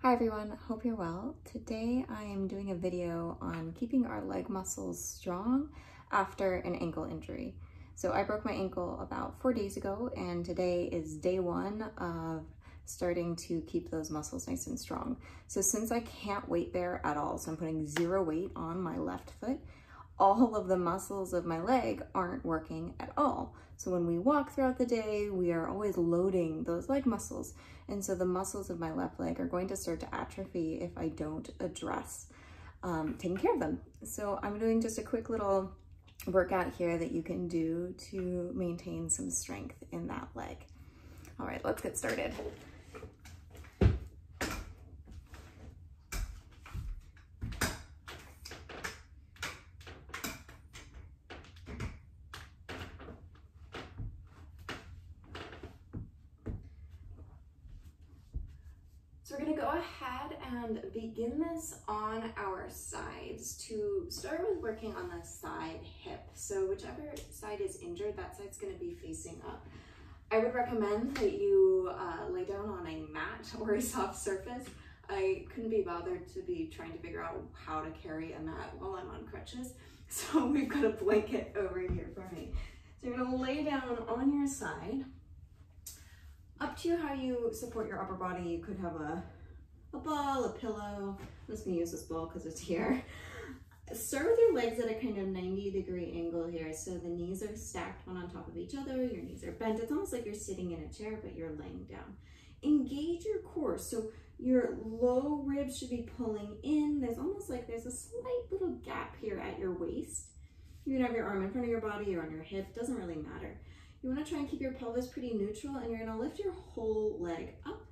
Hi everyone, hope you're well. Today I am doing a video on keeping our leg muscles strong after an ankle injury. So I broke my ankle about 4 days ago, and today is day one of starting to keep those muscles nice and strong. So since I can't weight bear at all, so I'm putting 0 weight on my left foot, all of the muscles of my leg aren't working at all. So when we walk throughout the day, we are always loading those leg muscles. And so the muscles of my left leg are going to start to atrophy if I don't address taking care of them. So I'm doing just a quick little workout here that you can do to maintain some strength in that leg. All right, let's get started. So we're gonna go ahead and begin this on our sides. To start with, working on the side hip. So whichever side is injured, that side's gonna be facing up. I would recommend that you lay down on a mat or a soft surface. I couldn't be bothered to be trying to figure out how to carry a mat while I'm on crutches. So we've got a blanket over here for me. So you're gonna lay down on your side. Up to you how you support your upper body. You could have a ball, a pillow. I'm just gonna use this ball because it's here. Start with your legs at a kind of 90-degree angle here. So the knees are stacked one on top of each other, your knees are bent. It's almost like you're sitting in a chair, but you're laying down. Engage your core. So your low ribs should be pulling in. There's almost like there's a slight little gap here at your waist. You can have your arm in front of your body or on your hip, doesn't really matter. You want to try and keep your pelvis pretty neutral, and you're going to lift your whole leg up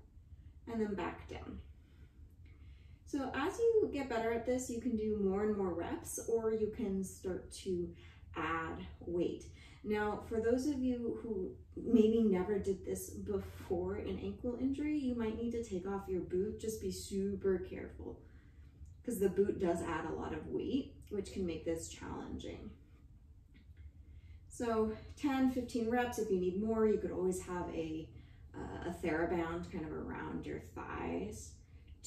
and then back down. So as you get better at this, you can do more and more reps, or you can start to add weight. Now, for those of you who maybe never did this before an ankle injury, you might need to take off your boot. Just be super careful because the boot does add a lot of weight, which can make this challenging. So 10, 15 reps. If you need more, you could always have a TheraBand kind of around your thighs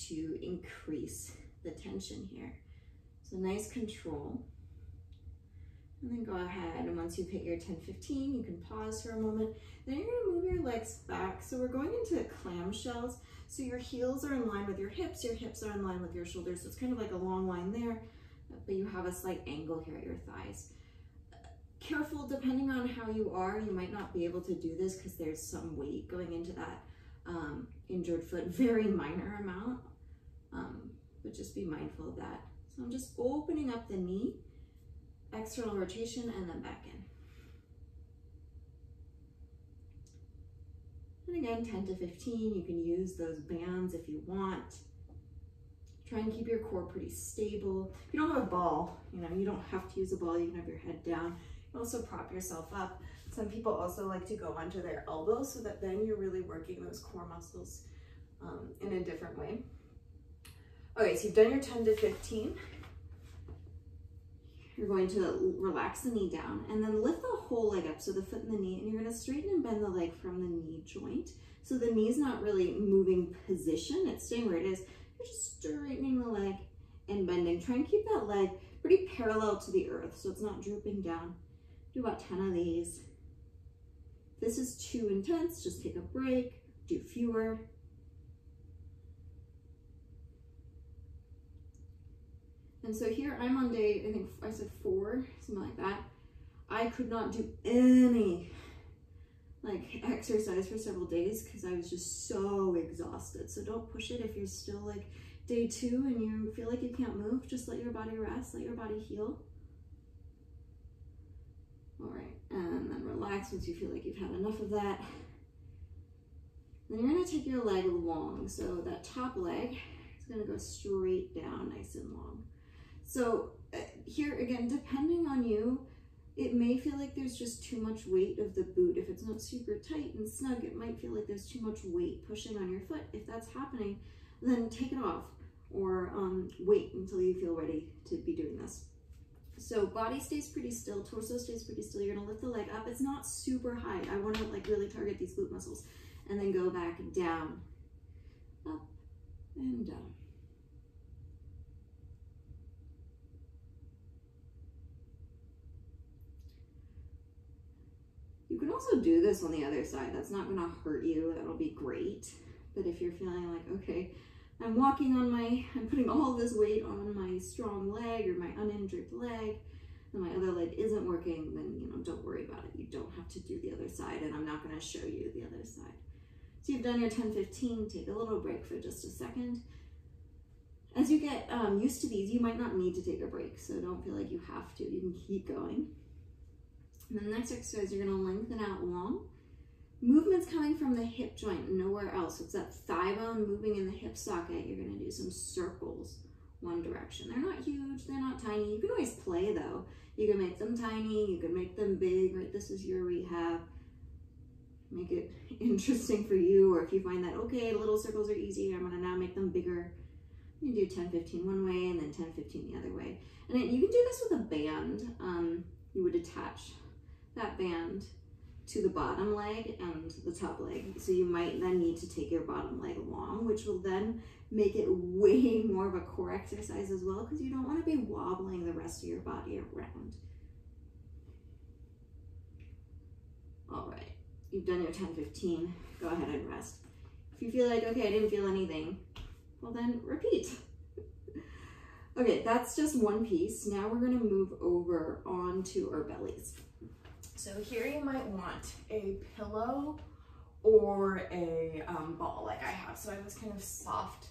to increase the tension here. So nice control. And then go ahead, and once you've hit your 10, 15, you can pause for a moment. Then you're gonna move your legs back. So we're going into clamshells. So your heels are in line with your hips are in line with your shoulders. So it's kind of like a long line there, but you have a slight angle here at your thighs. Careful, depending on how you are, you might not be able to do this because there's some weight going into that injured foot, very minor amount, but just be mindful of that. So I'm just opening up the knee, external rotation, and then back in. And again, 10 to 15, you can use those bands if you want. Try and keep your core pretty stable. If you don't have a ball, you don't have to use a ball, you can have your head down. You can also prop yourself up. Some people also like to go onto their elbows so that then you're really working those core muscles in a different way. Okay, so you've done your 10 to 15. You're going to relax the knee down and then lift the whole leg up, so the foot and the knee, and you're going to straighten and bend the leg from the knee joint. So the knee's not really moving position, it's staying where it is. You're just straightening the leg and bending. Try and keep that leg pretty parallel to the earth so it's not drooping down. Do about 10 of these. If this is too intense, just take a break, do fewer. And so here I'm on day, I think I said 4, something like that. I could not do any exercise for several days because I was just so exhausted. So don't push it if you're still like day 2 and you feel like you can't move. Just let your body rest, let your body heal. All right, and then relax once you feel like you've had enough of that. Then you're gonna take your leg long. So that top leg is gonna go straight down, nice and long. So here again, depending on you, it may feel like there's just too much weight of the boot. If it's not super tight and snug, it might feel like there's too much weight pushing on your foot. If that's happening, then take it off or wait until you feel ready to be doing this. So body stays pretty still, torso stays pretty still. You're gonna lift the leg up. It's not super high. I wanna really target these glute muscles. And then go back down, up and down. can also do this on the other side. That's not gonna hurt you, that'll be great. But if you're feeling like, okay, I'm putting all this weight on my strong leg or my uninjured leg, and my other leg isn't working, then don't worry about it. You don't have to do the other side, and I'm not gonna show you the other side. So you've done your 10-15, take a little break for just a second. As you get used to these, you might not need to take a break, so don't feel like you have to. You can keep going. And then the next exercise, you're gonna lengthen out long. Movement's coming from the hip joint, nowhere else. So it's that thigh bone moving in the hip socket. You're gonna do some circles one direction. They're not huge, they're not tiny. You can always play though. You can make them tiny, you can make them big, right? This is your rehab. Make it interesting for you, or if you find that, okay, little circles are easy, I'm gonna now make them bigger. You can do 10-15 one way and then 10-15 the other way. And then you can do this with a band. You would attach that band to the bottom leg and the top leg. So you might then need to take your bottom leg along, which will then make it way more of a core exercise as well, because you don't want to be wobbling the rest of your body around. All right, you've done your 10-15, go ahead and rest. If you feel like, okay, I didn't feel anything, well then repeat. Okay, that's just one piece. Now we're gonna move over onto our bellies. So here you might want a pillow or a ball like I have. So I have this kind of soft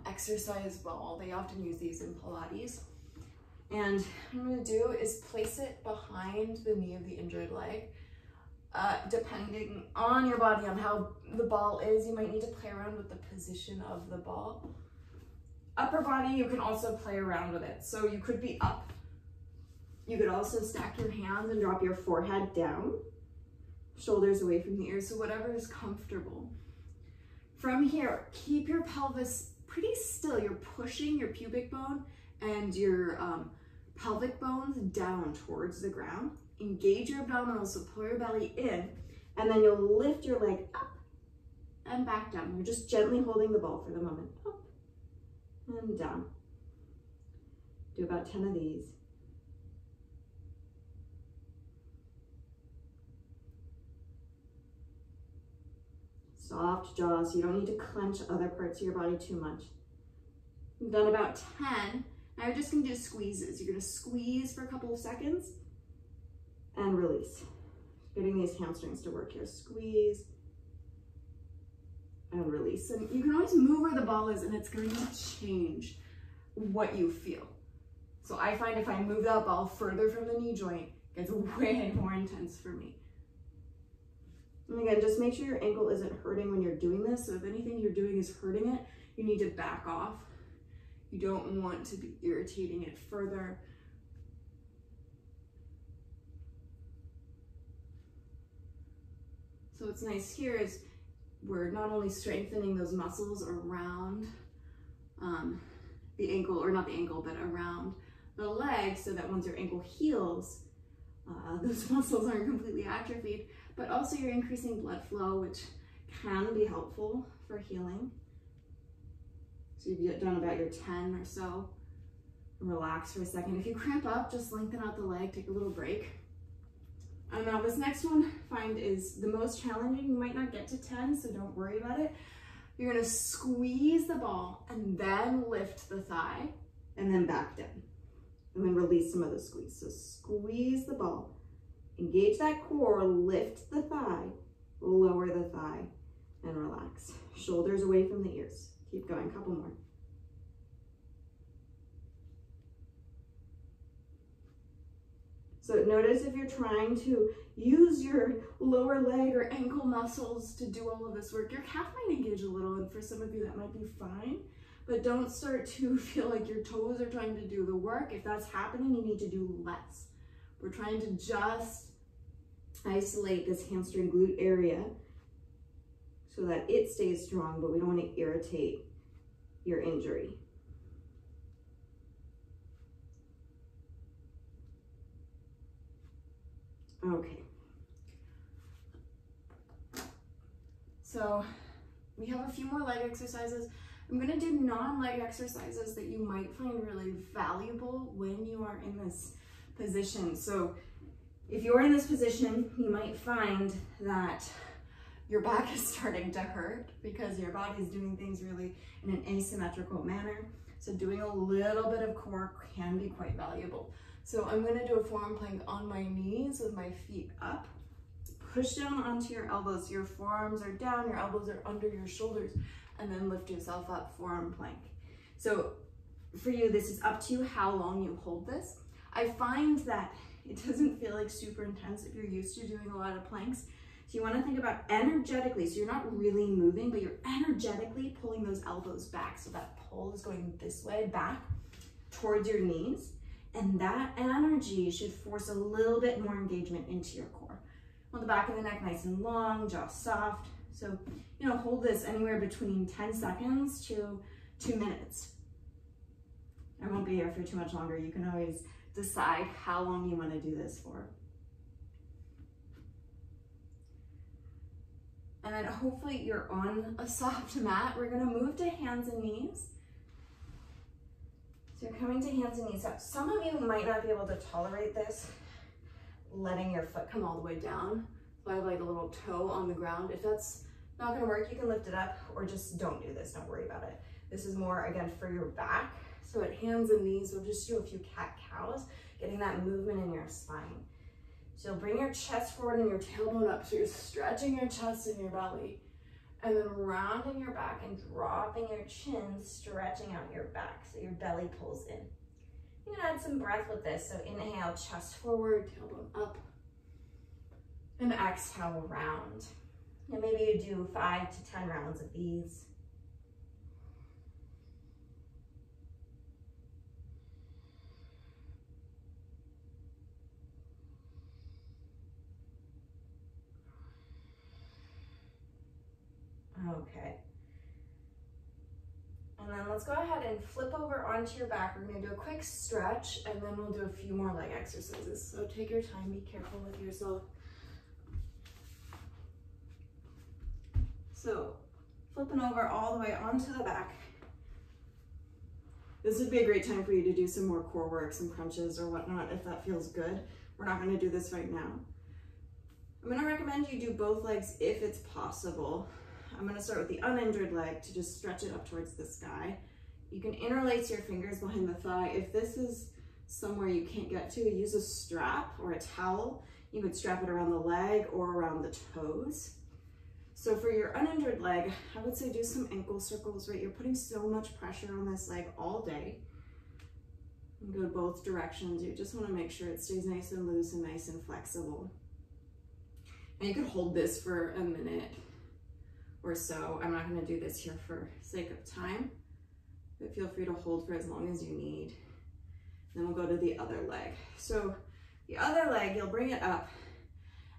exercise ball. They often use these in Pilates. And what I'm gonna do is place it behind the knee of the injured leg. Depending on your body, on how the ball is, you might need to play around with the position of the ball. Upper body, you can also play around with it. So you could be up. You could also stack your hands and drop your forehead down, shoulders away from the ears, so whatever is comfortable. From here, keep your pelvis pretty still. You're pushing your pubic bone and your pelvic bones down towards the ground. Engage your abdominals, so pull your belly in, and then you'll lift your leg up and back down. You're just gently holding the ball for the moment. Up and down. Do about 10 of these. Soft jaw, so you don't need to clench other parts of your body too much. You've done about 10. Now you're just gonna do squeezes. You're gonna squeeze for a couple of seconds and release. Getting these hamstrings to work here. Squeeze and release. And you can always move where the ball is, and it's going to change what you feel. So I find if I move that ball further from the knee joint, it gets way more intense for me. And again, just make sure your ankle isn't hurting when you're doing this. So if anything you're doing is hurting it, you need to back off. You don't want to be irritating it further. So what's nice here is we're not only strengthening those muscles around the ankle, or not the ankle, but around the leg, so that once your ankle heals, those muscles aren't completely atrophied, but also you're increasing blood flow, which can be helpful for healing. So you've done about your 10 or so. Relax for a second. If you cramp up, just lengthen out the leg, take a little break. And now this next one, find is the most challenging. You might not get to 10, so don't worry about it. You're gonna squeeze the ball and then lift the thigh and then back down. And then release some of the squeeze. So squeeze the ball, engage that core, lift the thigh, lower the thigh, and relax. Shoulders away from the ears. Keep going, a couple more. So notice if you're trying to use your lower leg or ankle muscles to do all of this work, your calf might engage a little, and for some of you that might be fine, but don't start to feel like your toes are trying to do the work. If that's happening, you need to do less. We're trying to just isolate this hamstring glute area so that it stays strong, but we don't want to irritate your injury. Okay. So we have a few more leg exercises. I'm going to do non-leg exercises that you might find really valuable when you are in this position. So If you're in this position, you might find that your back is starting to hurt because your body is doing things really in an asymmetrical manner. So doing a little bit of core can be quite valuable. So I'm gonna do a forearm plank on my knees with my feet up. Push down onto your elbows. Your forearms are down, your elbows are under your shoulders, and then lift yourself up, forearm plank. So for you, this is up to you how long you hold this. I find that it doesn't feel like super intense if you're used to doing a lot of planks. So you want to think about energetically, so you're not really moving, but you're energetically pulling those elbows back. So that pull is going this way, back towards your knees. And that energy should force a little bit more engagement into your core. On the back of the neck, nice and long, jaw soft. So, you know, hold this anywhere between 10 seconds to 2 minutes. I won't be here for too much longer. You can always decide how long you want to do this for. And then hopefully you're on a soft mat. We're gonna move to hands and knees. So you're coming to hands and knees up. Some of you might not be able to tolerate this, letting your foot come all the way down. So I have like a little toe on the ground. If that's not gonna work, you can lift it up or just don't do this, don't worry about it. This is more, again, for your back. So at hands and knees, we'll just do a few cat-cows, getting that movement in your spine. So you'll bring your chest forward and your tailbone up. So you're stretching your chest and your belly. And then rounding your back and dropping your chin, stretching out your back so your belly pulls in. You can add some breath with this. So inhale, chest forward, tailbone up. And exhale, round. And maybe you do 5 to 10 rounds of these. Okay. And then let's go ahead and flip over onto your back. We're gonna do a quick stretch and then we'll do a few more leg exercises. So take your time, be careful with yourself. So flipping over all the way onto the back. This would be a great time for you to do some more core work, some crunches or whatnot, if that feels good. We're not gonna do this right now. I'm gonna recommend you do both legs if it's possible. I'm gonna start with the uninjured leg to just stretch it up towards the sky. You can interlace your fingers behind the thigh. If this is somewhere you can't get to, use a strap or a towel. You could strap it around the leg or around the toes. So for your uninjured leg, I would say do some ankle circles, right? You're putting so much pressure on this leg all day. You can go both directions. You just wanna make sure it stays nice and loose and nice and flexible. And you could hold this for a minute or so. I'm not gonna do this here for sake of time, but feel free to hold for as long as you need. Then we'll go to the other leg. So the other leg, you'll bring it up.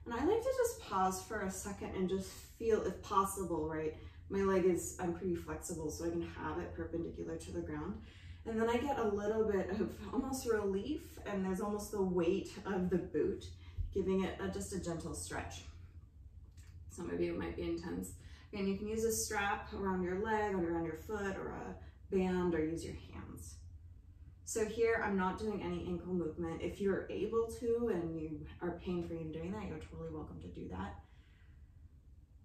And I like to just pause for a second and just feel, if possible, right? My leg is, I'm pretty flexible, so I can have it perpendicular to the ground. And then I get a little bit of almost relief, and there's almost the weight of the boot, giving it just a gentle stretch. Some of you might be intense. And you can use a strap around your leg, or around your foot, or a band, or use your hands. So here, I'm not doing any ankle movement. If you're able to, and you are pain-free in doing that, you're totally welcome to do that.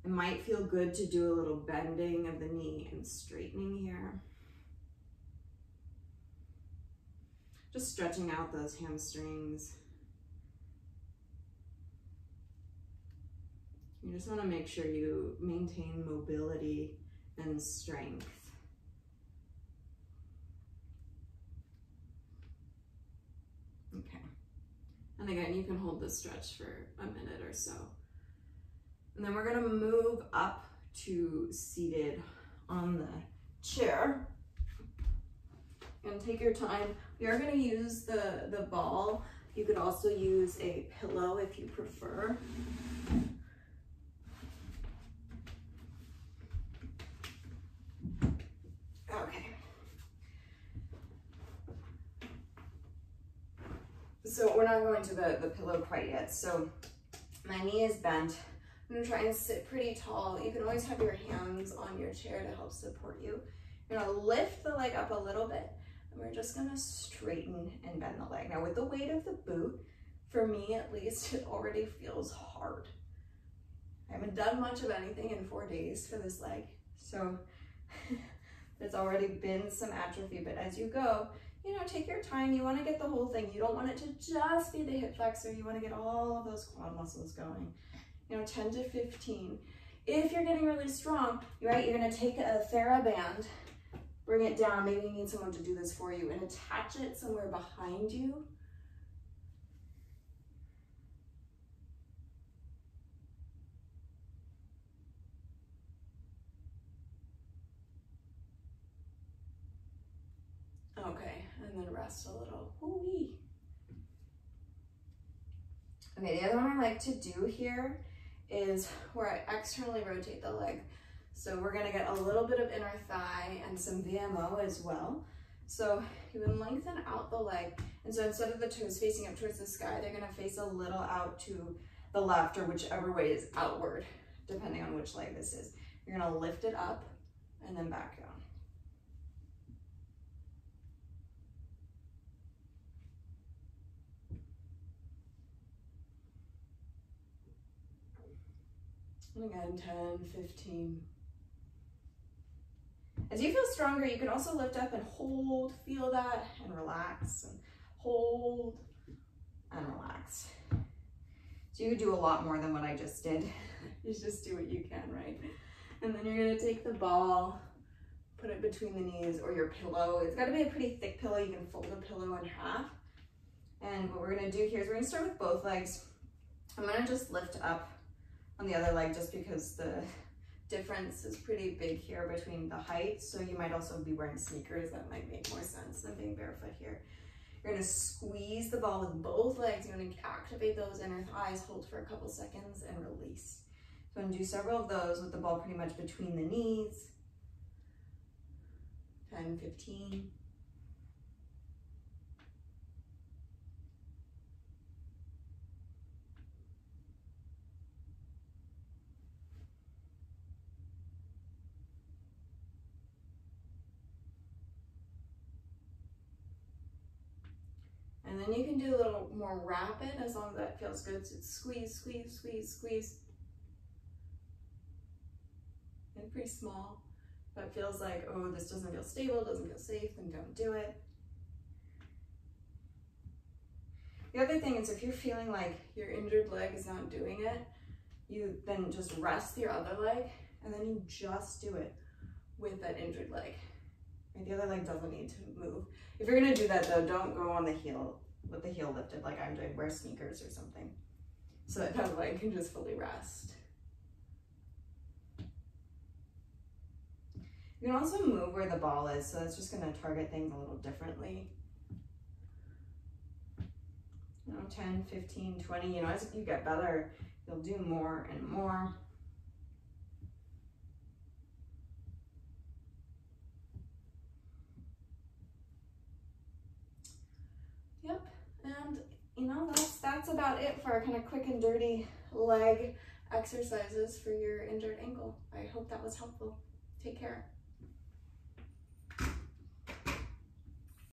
It might feel good to do a little bending of the knee and straightening here. Just stretching out those hamstrings. You just want to make sure you maintain mobility and strength. Okay. And again, you can hold this stretch for a minute or so. And then we're going to move up to seated on the chair. And take your time. We are going to use the ball. You could also use a pillow if you prefer. Okay. So we're not going to the pillow quite yet. So my knee is bent. I'm gonna try and sit pretty tall. You can always have your hands on your chair to help support you. You're gonna lift the leg up a little bit, and we're just gonna straighten and bend the leg. Now with the weight of the boot, For me, at least, it already feels hard. I haven't done much of anything in 4 days for this leg, so there's already been some atrophy, but as you go, you know, take your time. You want to get the whole thing. You don't want it to just be the hip flexor. You want to get all of those quad muscles going. You know, 10 to 15. If you're getting really strong, right, you're going to take a TheraBand, bring it down. Maybe you need someone to do this for you, and attach it somewhere behind you. Okay, and then rest a little. Woo-wee. Okay, the other one I like to do here is where I externally rotate the leg. So we're gonna get a little bit of inner thigh and some VMO as well. So you can lengthen out the leg. And so instead of the toes facing up towards the sky, they're gonna face a little out to the left or whichever way is outward, depending on which leg this is. You're gonna lift it up and then back down. And again, 10, 15. As you feel stronger, you can also lift up and hold, feel that, and relax, and hold, and relax. So you could do a lot more than what I just did. You just do what you can, right? And then you're gonna take the ball, put it between the knees or your pillow. It's gotta be a pretty thick pillow. You can fold a pillow in half. And what we're gonna do here is we're gonna start with both legs. I'm gonna just lift up on the other leg just because the difference is pretty big here between the height. So you might also be wearing sneakers. That might make more sense than being barefoot here. You're gonna squeeze the ball with both legs. You're gonna activate those inner thighs, hold for a couple seconds and release. So I'm gonna do several of those with the ball pretty much between the knees. 10, 15. And then you can do a little more rapid as long as that feels good. So it's squeeze, squeeze, squeeze, squeeze. And pretty small. If it feels like, oh, this doesn't feel stable, doesn't feel safe, then don't do it. The other thing is if you're feeling like your injured leg is not doing it, you then just rest your other leg and then you just do it with that injured leg. The other leg doesn't need to move. If you're gonna do that though, don't go on the heel with the heel lifted like I'm doing. Wear sneakers or something so that other leg can just fully rest. You can also move where the ball is, so that's just gonna target things a little differently. You know, 10, 15, 20, you know, as you get better, you'll do more and more. Yep, and you know, that's about it for our kind of quick and dirty leg exercises for your injured ankle. I hope that was helpful. Take care.